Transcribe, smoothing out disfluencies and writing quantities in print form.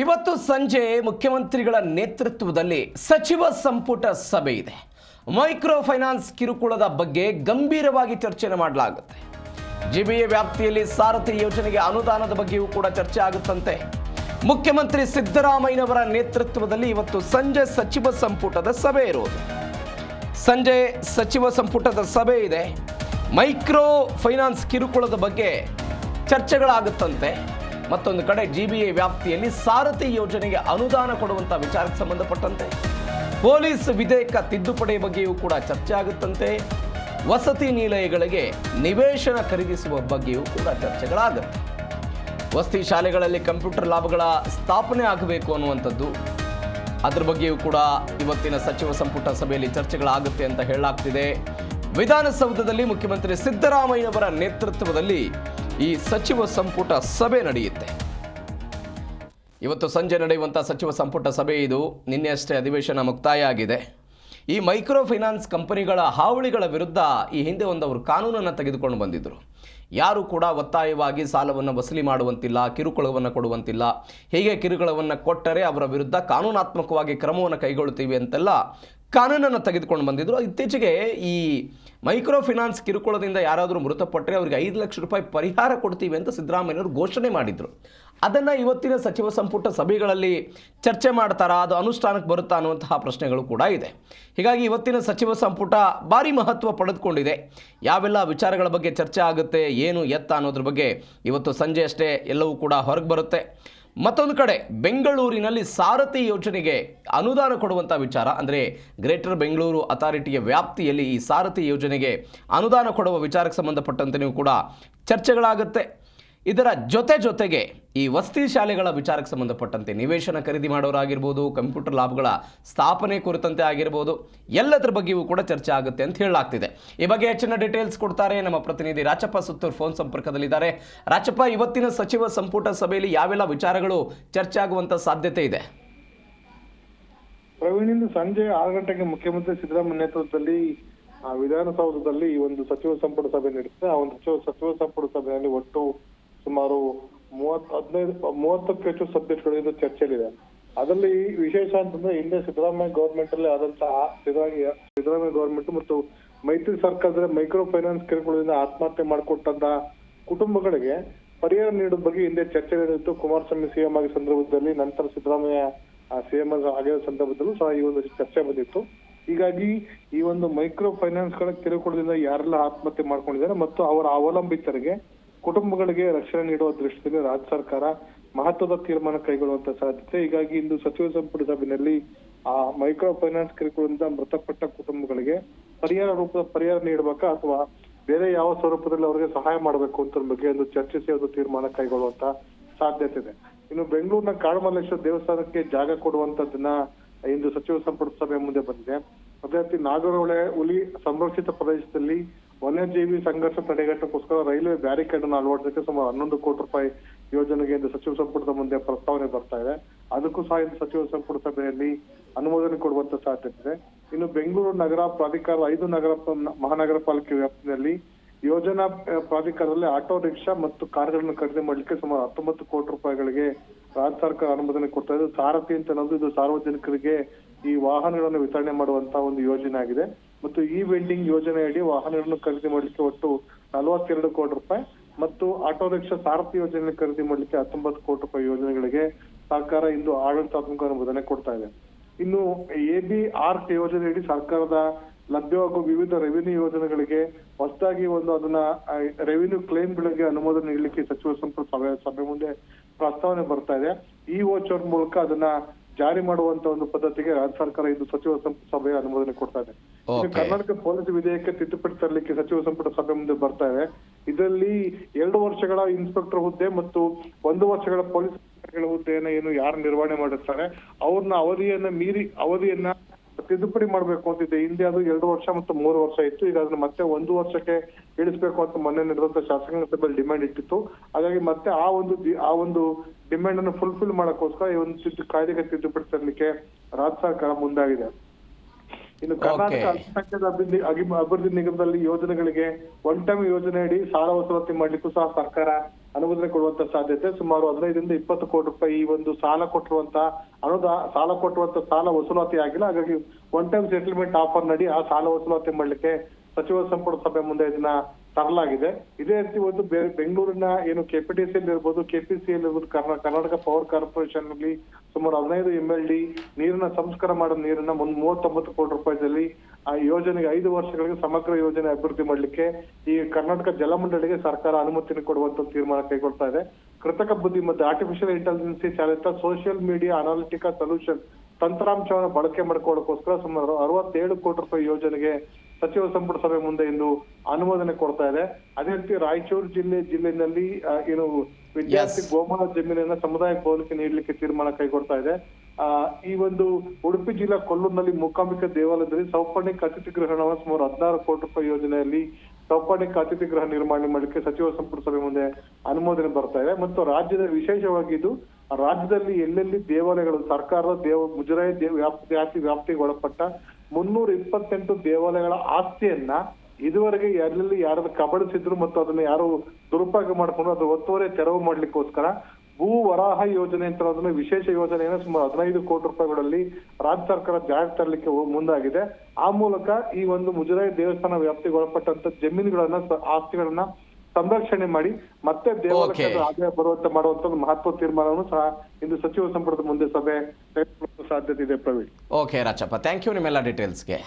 ಇವತ್ತು ಸಂಜೆ ಮುಖ್ಯಮಂತ್ರಿಗಳ ನೇತೃತ್ವದಲ್ಲಿ ಸಚಿವ ಸಂಪುಟ ಸಭೆ ಇದೆ. ಮೈಕ್ರೋ ಫೈನಾನ್ಸ್ ಕಿರುಕುಳದ ಬಗ್ಗೆ ಗಂಭೀರವಾಗಿ ಚರ್ಚೆ ಮಾಡಲಾಗುತ್ತೆ. ಜಿಬಿಎ ವ್ಯಾಪ್ತಿಯಲ್ಲಿ ಸಾರಥಿ ಯೋಜನೆಗೆ ಅನುದಾನದ ಬಗ್ಗೆಯೂ ಕೂಡ ಚರ್ಚೆ ಆಗುತ್ತಂತೆ. ಮುಖ್ಯಮಂತ್ರಿ ಸಿದ್ದರಾಮಯ್ಯನವರ ನೇತೃತ್ವದಲ್ಲಿ ಇವತ್ತು ಸಂಜೆ ಸಚಿವ ಸಂಪುಟದ ಸಭೆ ಇರುವುದು. ಸಂಜೆ ಸಚಿವ ಸಂಪುಟದ ಸಭೆ ಇದೆ. ಮೈಕ್ರೋ ಫೈನಾನ್ಸ್ ಕಿರುಕುಳದ ಬಗ್ಗೆ ಚರ್ಚೆಗಳಾಗುತ್ತಂತೆ. ಮತ್ತೊಂದು ಕಡೆ ಜಿಬಿಎ ವ್ಯಾಪ್ತಿಯಲ್ಲಿ ಸಾರಥಿ ಯೋಜನೆಗೆ ಅನುದಾನ ಕೊಡುವಂಥ ವಿಚಾರಕ್ಕೆ ಸಂಬಂಧಪಟ್ಟಂತೆ ಪೊಲೀಸ್ ವಿಧೇಯಕ ತಿದ್ದುಪಡಿ ಬಗ್ಗೆಯೂ ಕೂಡ ಚರ್ಚೆ ಆಗುತ್ತಂತೆ. ವಸತಿ ನಿಲಯಗಳಿಗೆ ನಿವೇಶನ ಖರೀದಿಸುವ ಬಗ್ಗೆಯೂ ಕೂಡ ಚರ್ಚೆಗಳಾಗುತ್ತೆ. ವಸತಿ ಶಾಲೆಗಳಲ್ಲಿ ಕಂಪ್ಯೂಟರ್ ಲ್ಯಾಬ್ಗಳ ಸ್ಥಾಪನೆ ಆಗಬೇಕು ಅನ್ನುವಂಥದ್ದು, ಅದರ ಬಗ್ಗೆಯೂ ಕೂಡ ಇವತ್ತಿನ ಸಚಿವ ಸಂಪುಟ ಸಭೆಯಲ್ಲಿ ಚರ್ಚೆಗಳಾಗುತ್ತೆ ಅಂತ ಹೇಳಲಾಗ್ತಿದೆ. ವಿಧಾನಸೌಧದಲ್ಲಿ ಮುಖ್ಯಮಂತ್ರಿ ಸಿದ್ದರಾಮಯ್ಯನವರ ನೇತೃತ್ವದಲ್ಲಿ ಈ ಸಚಿವ ಸಂಪುಟ ಸಭೆ ನಡೆಯುತ್ತೆ. ಇವತ್ತು ಸಂಜೆ ನಡೆಯುವಂಥ ಸಚಿವ ಸಂಪುಟ ಸಭೆ ಇದು. ನಿನ್ನೆ ಅಷ್ಟೇ ಅಧಿವೇಶನ ಮುಕ್ತಾಯ ಆಗಿದೆ. ಈ ಮೈಕ್ರೋ ಫೈನಾನ್ಸ್ ಕಂಪನಿಗಳ ಹಾವಳಿಗಳ ವಿರುದ್ಧ ಈ ಹಿಂದೆ ಅವರು ಕಾನೂನನ್ನು ತೆಗೆದುಕೊಂಡು ಬಂದಿದ್ದರು. ಯಾರು ಕೂಡ ಒತ್ತಾಯವಾಗಿ ಸಾಲವನ್ನು ವಸೂಲಿ ಮಾಡುವಂತಿಲ್ಲ, ಕಿರುಕುಳವನ್ನು ಕೊಡುವಂತಿಲ್ಲ. ಹೀಗೆ ಕಿರುಕುಳವನ್ನು ಕೊಟ್ಟರೆ ಅವರ ವಿರುದ್ಧ ಕಾನೂನಾತ್ಮಕವಾಗಿ ಕ್ರಮವನ್ನು ಕೈಗೊಳ್ಳುತ್ತೀವಿ ಅಂತೆಲ್ಲ ಕಾನೂನನ್ನು ತೆಗೆದುಕೊಂಡು ಬಂದಿದ್ದರು. ಇತ್ತೀಚೆಗೆ ಈ ಮೈಕ್ರೋ ಫೈನಾನ್ಸ್ ಕಿರುಕುಳದಿಂದ ಯಾರಾದರೂ ಮೃತಪಟ್ಟರೆ ಅವರಿಗೆ 5 ಲಕ್ಷ ರೂಪಾಯಿ ಪರಿಹಾರ ಕೊಡ್ತೀವಿ ಅಂತ ಸಿದ್ದರಾಮಯ್ಯನವರು ಘೋಷಣೆ ಮಾಡಿದರು. ಅದನ್ನು ಇವತ್ತಿನ ಸಚಿವ ಸಂಪುಟ ಸಭೆಗಳಲ್ಲಿ ಚರ್ಚೆ ಮಾಡ್ತಾರಾ, ಅದು ಅನುಷ್ಠಾನಕ್ಕೆ ಬರುತ್ತಾ ಅನ್ನುವಂತಹ ಪ್ರಶ್ನೆಗಳು ಕೂಡ ಇದೆ. ಹೀಗಾಗಿ ಇವತ್ತಿನ ಸಚಿವ ಸಂಪುಟ ಭಾರಿ ಮಹತ್ವ ಪಡೆದುಕೊಂಡಿದೆ. ಯಾವೆಲ್ಲ ವಿಚಾರಗಳ ಬಗ್ಗೆ ಚರ್ಚೆ ಆಗುತ್ತೆ, ಏನು ಎತ್ತ ಅನ್ನೋದ್ರ ಬಗ್ಗೆ ಇವತ್ತು ಸಂಜೆ ಅಷ್ಟೇ ಎಲ್ಲವೂ ಕೂಡ ಹೊರಗೆ ಬರುತ್ತೆ. ಮತ್ತೊಂದು ಕಡೆ ಬೆಂಗಳೂರಿನಲ್ಲಿ ಸಾರಥಿ ಯೋಜನೆಗೆ ಅನುದಾನ ಕೊಡುವಂಥ ವಿಚಾರ, ಅಂದರೆ ಗ್ರೇಟರ್ ಬೆಂಗಳೂರು ಅಥಾರಿಟಿಯ ವ್ಯಾಪ್ತಿಯಲ್ಲಿ ಈ ಸಾರಥಿ ಯೋಜನೆಗೆ ಅನುದಾನ ಕೊಡುವ ವಿಚಾರಕ್ಕೆ ಸಂಬಂಧಪಟ್ಟಂತೆಯೂ ಕೂಡ ಚರ್ಚೆಗಳಾಗುತ್ತೆ. ಇದರ ಜೊತೆಗೆ ಈ ವಸತಿ ಶಾಲೆಗಳ ವಿಚಾರಕ್ಕೆ ಸಂಬಂಧಪಟ್ಟಂತೆ ನಿವೇಶನ ಖರೀದಿ ಮಾಡೋರಾಗಿರ್ಬೋದು, ಕಂಪ್ಯೂಟರ್ ಲ್ಯಾಬ್ಗಳ ಸ್ಥಾಪನೆ ಕುರಿತಂತೆ ಆಗಿರ್ಬೋದು, ಎಲ್ಲದರ ಬಗ್ಗೆಯೂ ಕೂಡ ಚರ್ಚೆ ಆಗುತ್ತೆ ಅಂತ ಹೇಳಲಾಗ್ತಿದೆ. ಈ ಬಗ್ಗೆ ಹೆಚ್ಚಿನ ಡೀಟೇಲ್ಸ್ ಕೊಡ್ತಾರೆ ನಮ್ಮ ಪ್ರತಿನಿಧಿ ರಾಚಪ್ಪ ಸುತ್ತೂರು ಫೋನ್ ಸಂಪರ್ಕದಲ್ಲಿದ್ದಾರೆ. ರಾಚಪ್ಪ, ಇವತ್ತಿನ ಸಚಿವ ಸಂಪುಟ ಸಭೆಯಲ್ಲಿ ಯಾವೆಲ್ಲ ವಿಚಾರಗಳು ಚರ್ಚೆ ಆಗುವಂತ ಸಾಧ್ಯತೆ ಇದೆ? ಪ್ರವೀಣ್, ಇಂದು ಸಂಜೆ 6 ಗಂಟೆಗೆ ಮುಖ್ಯಮಂತ್ರಿ ಸಿದ್ದರಾಮಯ್ಯ ನೇತೃತ್ವದಲ್ಲಿ ವಿಧಾನಸೌಧದಲ್ಲಿ ಈ ಒಂದು ಸಚಿವ ಸಂಪುಟ ಸಭೆ ನಡೆಯುತ್ತೆ. ಆ ಒಂದು ಸಚಿವ ಸಂಪುಟ ಸಭೆಯಲ್ಲಿ ಒಟ್ಟು ಸುಮಾರು 30ಕ್ಕೂ ಹೆಚ್ಚು ಸಬ್ಜೆಕ್ಟ್ಗಳಿಂದ ಚರ್ಚೆಯಲ್ಲಿದೆ. ಅದರಲ್ಲಿ ವಿಶೇಷ ಅಂತಂದ್ರೆ ಹಿಂದೆ ಸಿದ್ದರಾಮಯ್ಯ ಗವರ್ಮೆಂಟ್ ಅಲ್ಲಿ ಆದಂತಹ ಸಿದ್ದರಾಮಯ್ಯ ಗವರ್ಮೆಂಟ್ ಮತ್ತು ಮೈತ್ರಿ ಸರ್ಕಾರದಲ್ಲಿ ಮೈಕ್ರೋ ಫೈನಾನ್ಸ್ ಕಿರುಕುಳದಿಂದ ಆತ್ಮಹತ್ಯೆ ಮಾಡಿಕೊಟ್ಟಂತಹ ಕುಟುಂಬಗಳಿಗೆ ಪರಿಹಾರ ನೀಡುವ ಬಗ್ಗೆ ಹಿಂದೆ ಚರ್ಚೆ ನಡೆಯಿತು. ಕುಮಾರಸ್ವಾಮಿ ಸಿಎಂ ಆಗಿ ಸಂದರ್ಭದಲ್ಲಿ, ನಂತರ ಸಿದ್ದರಾಮಯ್ಯ ಸಿಎಂ ಆಗಿರೋ ಸಂದರ್ಭದಲ್ಲೂ ಸಹ ಈ ಒಂದು ಚರ್ಚೆ ಬಂದಿತ್ತು. ಹೀಗಾಗಿ ಈ ಒಂದು ಮೈಕ್ರೋ ಫೈನಾನ್ಸ್ ಗಳ ಕಿರುಕುಳದಿಂದ ಯಾರೆಲ್ಲ ಆತ್ಮಹತ್ಯೆ ಮಾಡ್ಕೊಂಡಿದ್ದಾರೆ ಮತ್ತು ಅವರ ಅವಲಂಬಿತರಿಗೆ ಕುಟುಂಬಗಳಿಗೆ ರಕ್ಷಣೆ ನೀಡುವ ದೃಷ್ಟಿಯಲ್ಲಿ ರಾಜ್ಯ ಸರ್ಕಾರ ಮಹತ್ವದ ತೀರ್ಮಾನ ಕೈಗೊಳ್ಳುವಂತ ಸಾಧ್ಯತೆ. ಹೀಗಾಗಿ ಇಂದು ಸಚಿವ ಸಂಪುಟ ಸಭೆಯಲ್ಲಿ ಆ ಮೈಕ್ರೋ ಫೈನಾನ್ಸ್ ಕಿರುಕುಳದಿಂದ ಮೃತಪಟ್ಟ ಕುಟುಂಬಗಳಿಗೆ ಪರಿಹಾರ ನೀಡಬೇಕಾ ಅಥವಾ ಬೇರೆ ಯಾವ ಸ್ವರೂಪದಲ್ಲಿ ಅವರಿಗೆ ಸಹಾಯ ಮಾಡಬೇಕು ಅಂತ ಬಗ್ಗೆ ಒಂದು ಚರ್ಚಿಸಿ ಒಂದು ತೀರ್ಮಾನ ಕೈಗೊಳ್ಳುವಂತ ಸಾಧ್ಯತೆ ಇದೆ. ಇನ್ನು ಬೆಂಗಳೂರಿನ ಕಾಡಮಲ್ಲೇಶ್ವರ ದೇವಸ್ಥಾನಕ್ಕೆ ಜಾಗ ಕೊಡುವಂತದನ್ನ ಇಂದು ಸಚಿವ ಸಂಪುಟ ಸಭೆ ಮುಂದೆ ಬಂದಿದೆ. ಅದೇ ರೀತಿ ನಾಗರಹೊಳೆ ಹುಲಿ ಸಂರಕ್ಷಿತ ಪ್ರದೇಶದಲ್ಲಿ ವನ್ಯಜೀವಿ ಸಂಘರ್ಷ ತಡೆಗಟ್ಟಕ್ಕೋಸ್ಕರ ರೈಲ್ವೆ ಬ್ಯಾರಿಕೇಡ್ ಅನ್ನು ಅಳವಡಿಸಕ್ಕೆ ಸುಮಾರು 11 ಕೋಟಿ ರೂಪಾಯಿ ಯೋಜನೆಗೆ ಇಂದು ಸಚಿವ ಸಂಪುಟದ ಮುಂದೆ ಪ್ರಸ್ತಾವನೆ ಬರ್ತಾ ಇದೆ. ಅದಕ್ಕೂ ಸಹ ಇಂದು ಸಚಿವ ಸಂಪುಟ ಸಭೆಯಲ್ಲಿ ಅನುಮೋದನೆ ಕೊಡುವಂತ ಸಾಧ್ಯತೆ ಇದೆ. ಇನ್ನು ಬೆಂಗಳೂರು ನಗರ ಪ್ರಾಧಿಕಾರ 5 ಮಹಾನಗರ ಪಾಲಿಕೆ ವ್ಯಾಪ್ತಿಯಲ್ಲಿ ಯೋಜನಾ ಪ್ರಾಧಿಕಾರದಲ್ಲಿ ಆಟೋ ರಿಕ್ಷಾ ಮತ್ತು ಕಾರ್ಗಳನ್ನು ಖರೀದಿ ಮಾಡ್ಲಿಕ್ಕೆ ಸುಮಾರು 19 ಕೋಟಿ ರೂಪಾಯಿಗಳಿಗೆ ರಾಜ್ಯ ಸರ್ಕಾರ ಅನುಮೋದನೆ ಕೊಡ್ತಾ ಇದೆ. ಸಾರಥಿ ಅಂತ ಅನ್ನೋದು ಇದು ಸಾರ್ವಜನಿಕರಿಗೆ ಈ ವಾಹನಗಳನ್ನು ವಿತರಣೆ ಮಾಡುವಂತ ಒಂದು ಯೋಜನೆ ಆಗಿದೆ. ಮತ್ತು ಈ ವೆಂಡಿಂಗ್ ಯೋಜನೆಯಡಿ ವಾಹನಗಳನ್ನು ಖರೀದಿ ಮಾಡ್ಲಿಕ್ಕೆ ಒಟ್ಟು 42 ಕೋಟಿ ರೂಪಾಯಿ ಮತ್ತು ಆಟೋ ರಿಕ್ಷಾ ಸಾರಥಿ ಯೋಜನೆ ಖರೀದಿ ಮಾಡ್ಲಿಕ್ಕೆ 19 ಕೋಟಿ ರೂಪಾಯಿ ಯೋಜನೆಗಳಿಗೆ ಸರ್ಕಾರ ಇಂದು ಆಡಳಿತಾತ್ಮಕ ಅನುಮೋದನೆ ಕೊಡ್ತಾ ಇದೆ. ಇನ್ನು ABRT ಯೋಜನೆಯಡಿ ಸರ್ಕಾರದ ಲಭ್ಯವಾಗುವ ವಿವಿಧ ರೆವಿನ್ಯೂ ಯೋಜನೆಗಳಿಗೆ ಹೊಸದಾಗಿ ಅದನ್ನ ರೆವಿನ್ಯೂ ಕ್ಲೇಮ್ಗಳಿಗೆ ಅನುಮೋದನೆ ನೀಡಲಿಕ್ಕೆ ಸಚಿವ ಸಂಪುಟ ಸಭೆ ಮುಂದೆ ಪ್ರಸ್ತಾವನೆ ಬರ್ತಾ ಇದೆ. ಈ ವೋಚರ್ ಮೂಲಕ ಅದನ್ನ ಜಾರಿ ಮಾಡುವಂತ ಒಂದು ಪದ್ಧತಿಗೆ ರಾಜ್ಯ ಸರ್ಕಾರ ಇಂದು ಸಚಿವ ಸಂಪುಟ ಸಭೆಯ ಅನುಮೋದನೆ ಕೊಡ್ತಾ ಇದೆ. ಕರ್ನಾಟಕ ಪೊಲೀಸ್ ವಿಧೇಯಕ ತಿದ್ದುಪಡಿ ತರಲಿಕ್ಕೆ ಸಚಿವ ಸಂಪುಟ ಸಭೆ ಮುಂದೆ ಬರ್ತಾ ಇದೆ. ಇದರಲ್ಲಿ 2 ವರ್ಷಗಳ ಇನ್ಸ್ಪೆಕ್ಟರ್ ಹುದ್ದೆ ಮತ್ತು 1 ವರ್ಷಗಳ ಪೊಲೀಸ್ ಹುದ್ದೆಯನ್ನ ಏನು ಯಾರು ನಿರ್ವಹಣೆ ಮಾಡಿರ್ತಾರೆ ಅವ್ರನ್ನ ಅವಧಿಯನ್ನ ತಿದ್ದುಪಡಿ ಮಾಡ್ಬೇಕು ಅಂತಿದೆ. ಹಿಂದೆ ಅದು 2 ವರ್ಷ ಮತ್ತು 3 ವರ್ಷ ಇತ್ತು. ಈಗ ಅದನ್ನ ಮತ್ತೆ 1 ವರ್ಷಕ್ಕೆ ಇಳಿಸ್ಬೇಕು ಅಂತ ಮೊನ್ನೆ ನಡೆದಂತ ಶಾಸಕಾಂಗ ಸಭೆಯಲ್ಲಿ ಡಿಮ್ಯಾಂಡ್ ಇಟ್ಟಿತ್ತು. ಹಾಗಾಗಿ ಮತ್ತೆ ಆ ಒಂದು ಡಿಮ್ಯಾಂಡ್ ಅನ್ನು ಫುಲ್ಫಿಲ್ ಮಾಡಕ್ಕೋಸ್ಕರ ಈ ಒಂದು ಕಾಯ್ದೆಗೆ ತಿದ್ದುಪಡಿ ತರಲಿಕ್ಕೆ ರಾಜ್ಯ ಸರ್ಕಾರ ಮುಂದಾಗಿದೆ. ಇನ್ನು ಕರ್ನಾಟಕ ಅಲ್ಪಸಂಖ್ಯಾತ ಅಭಿವೃದ್ಧಿ ನಿಗಮದಲ್ಲಿ ಯೋಜನೆಗಳಿಗೆ ಒನ್ ಟೈಮ್ ಯೋಜನೆ ಅಡಿ ಸಾಲ ವಸೂಲಾತಿ ಮಾಡ್ಲಿಕ್ಕೂ ಸಹ ಸರ್ಕಾರ ಅನುಮೋದನೆ ಕೊಡುವಂತ ಸಾಧ್ಯತೆ. ಸುಮಾರು 15-20 ಕೋಟಿ ರೂಪಾಯಿ ಈ ಒಂದು ಸಾಲ ಕೊಟ್ಟಿರುವಂತ ಸಾಲ ವಸೂಲಾತಿ ಆಗಿಲ್ಲ. ಹಾಗಾಗಿ ಒನ್ ಟೈಮ್ ಸೆಟಲ್ಮೆಂಟ್ ಆಫರ್ ನಡಿ ಆ ಸಾಲ ವಸೂಲಾತಿ ಮಾಡ್ಲಿಕ್ಕೆ ಸಚಿವ ಸಂಪುಟ ಸಭೆ ಮುಂದೆ ಇದನ್ನ ತರಲಾಗಿದೆ. ಇದೇ ರೀತಿ ಒಂದು ಬೆಂಗಳೂರಿನ ಏನು ಕೆಪಿಟಿಸಿಎಲ್ ಇರ್ಬೋದು, ಕೆಪಿಸಿಎಲ್ ಇರ್ಬೋದು, ಕರ್ನಾಟಕ ಪವರ್ ಕಾರ್ಪೊರೇಷನ್ ಅಲ್ಲಿ ಸುಮಾರು 15 MLD ನೀರಿನ ಸಂಸ್ಕಾರ ಮಾಡೋ ನೀರನ್ನ 39 ಕೋಟಿ ರೂಪಾಯಿದಲ್ಲಿ ಆ ಯೋಜನೆಗೆ 5 ವರ್ಷಗಳಿಗೆ ಸಮಗ್ರ ಯೋಜನೆ ಅಭಿವೃದ್ಧಿ ಮಾಡ್ಲಿಕ್ಕೆ ಈ ಕರ್ನಾಟಕ ಜಲಮಂಡಳಿಗೆ ಸರ್ಕಾರ ಅನುಮತಿಯನ್ನು ಕೊಡುವಂತ ತೀರ್ಮಾನ ಕೈಗೊಳ್ತಾ ಇದೆ. ಕೃತಕ ಬುದ್ಧಿಮತ್ತೆ ಆರ್ಟಿಫಿಷಿಯಲ್ ಇಂಟೆಲಿಜೆನ್ಸಿ ಚಾಲಿತ ಸೋಷಿಯಲ್ ಮೀಡಿಯಾ ಅನಾಲಿಟಿಕಾ ಸೊಲ್ಯೂಷನ್ ತಂತ್ರಾಂಶವನ್ನು ಬಳಕೆ ಮಾಡ್ಕೊಳ್ಳೋಕೋಸ್ಕರ ಸುಮಾರು 67 ಕೋಟಿ ರೂಪಾಯಿ ಯೋಜನೆಗೆ ಸಚಿವ ಸಂಪುಟ ಸಭೆ ಮುಂದೆ ಇಂದು ಅನುಮೋದನೆ ಕೊಡ್ತಾ ಇದೆ. ಅದೇ ರೀತಿ ರಾಯಚೂರು ಜಿಲ್ಲೆಯಲ್ಲಿ ಏನು ವಿದ್ಯಾರ್ಥಿ ಗೋಮಾಳ ಜಮೀನನ್ನ ಸಮುದಾಯ ಭವನಕ್ಕೆ ನೀಡಲಿಕ್ಕೆ ತೀರ್ಮಾನ ಕೈಗೊಳ್ತಾ ಇದೆ. ಈ ಒಂದು ಉಡುಪಿ ಜಿಲ್ಲಾ ಕೊಲ್ಲೂರಿನಲ್ಲಿ ಮೂಕಾಂಬಿಕಾ ದೇವಾಲಯದಲ್ಲಿ ಸೌಪರ್ಣಿಕ ಅತಿಥಿ ಗೃಹವನ್ನು ಸುಮಾರು 16 ಕೋಟಿ ರೂಪಾಯಿ ಯೋಜನೆಯಲ್ಲಿ ಸೌಪರ್ಣಿಕ ಅತಿಥಿ ಗೃಹ ನಿರ್ಮಾಣ ಮಾಡಲಿಕ್ಕೆ ಸಚಿವ ಸಂಪುಟ ಸಭೆ ಮುಂದೆ ಅನುಮೋದನೆ ಬರ್ತಾ ಇದೆ. ಮತ್ತು ರಾಜ್ಯದ ವಿಶೇಷವಾಗಿದ್ದು ರಾಜ್ಯದಲ್ಲಿ ಎಲ್ಲೆಲ್ಲಿ ದೇವಾಲಯಗಳು ಸರ್ಕಾರದ ಮುಜರಾಯಿ ವ್ಯಾಪ್ತಿಗೆ ಒಳಪಟ್ಟ 328 ದೇವಾಲಯಗಳ ಆಸ್ತಿಯನ್ನ ಇದುವರೆಗೆ ಎಲ್ಲೆಲ್ಲಿ ಯಾರನ್ನು ಕಬಳಿಸಿದ್ರು ಮತ್ತು ಅದನ್ನ ಯಾರು ದುರುಪಯೋಗ ಮಾಡ್ಕೊಂಡು ಅದು ಒತ್ತುವರಿ ತೆರವು ಮಾಡ್ಲಿಕ್ಕೋಸ್ಕರ ಭೂ ವರಾಹ ಯೋಜನೆ ಅಂತ ಅದನ್ನ ವಿಶೇಷ ಯೋಜನೆಯನ್ನು ಸುಮಾರು 15 ಕೋಟಿ ರೂಪಾಯಿಗಳಲ್ಲಿ ರಾಜ್ಯ ಸರ್ಕಾರ ಜಾರಿಗೆ ತರಲಿಕ್ಕೆ ಮುಂದಾಗಿದೆ. ಆ ಮೂಲಕ ಈ ಒಂದು ಮುಜರಾಯಿ ದೇವಸ್ಥಾನ ವ್ಯಾಪ್ತಿಗೆ ಒಳಪಟ್ಟಂತ ಜಮೀನುಗಳನ್ನ ಆಸ್ತಿಗಳನ್ನ ಸಂರಕ್ಷಣೆ ಮಾಡಿ ಮತ್ತೆ ದೇವಾಲಯದ ಆದಾಯ ಮಾಡುವಂತ ಒಂದು ಮಹತ್ವ ತೀರ್ಮಾನವನ್ನು ಸಹ ಇಂದು ಸಚಿವ ಸಂಪುಟದ ಮುಂದೆ ಸಭೆ ಸಾಧ್ಯತೆ ಇದೆ. Praveen. Okay Rachappa, thank you ನಿಮ್ಮೆಲ್ಲ ಡೀಟೇಲ್ಸ್ಗೆ.